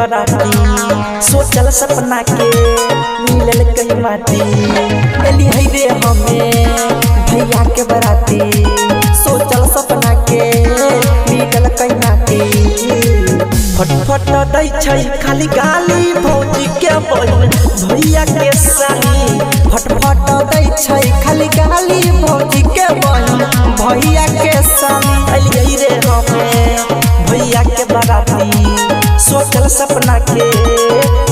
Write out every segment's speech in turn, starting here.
बराती सोचल सपना के मिलल कहीं माटी एली है रे हमें भैया के बराती सोचल सपना के मिलल कहीं माटी फटफट दै छै खाली गाली भौजी के बहिन भैया के साली फटफट दै छै खाली गाली भौजी के बहिन भैया के साली एलियै रे हमें भैया के बराती सोचल सपना के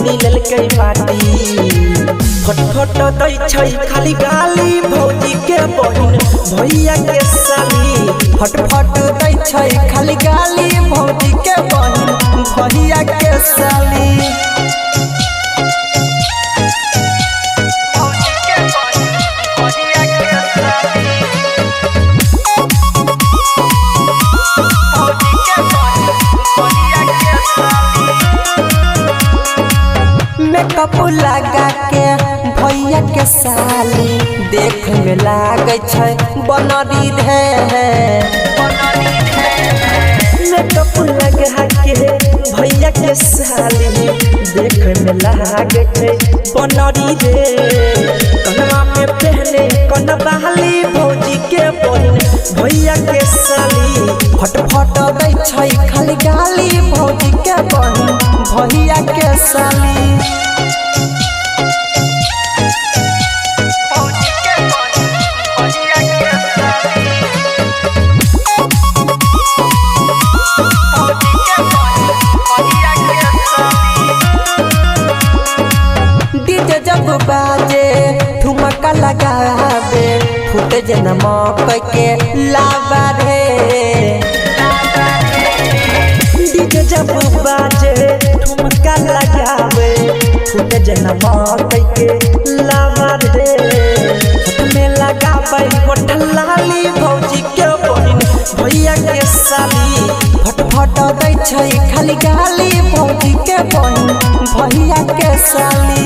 मिलल कई माटी फटफट दै छै खाली गाली भौजी के बहिन भैया के साली फटफट दै छै खाली गाली भौजी के बहिन भैया के साली मेकअप लगा के भैया के साली देख में लागे छै बनरी रे मेकअप लगा के भैया के साली देख में लागे छै बनरी रे कनवा में पहने कनवाली भौजी के बहिन भैया के साली फटफट दै छै खाली गाली भौजी के बहिन भैया के साली डीजे जब बाजे ठुमका लगावे फूटे जना मकई के लावा रे डीजे जब बाजे ठुमका लगावे फूटे जना मकई के लावा रे हाथ में लगावे होठल लाली भौजी के बहिन भैया के साली फटफट दै छै खाली गाली भौजी के बहिन भैया के साली।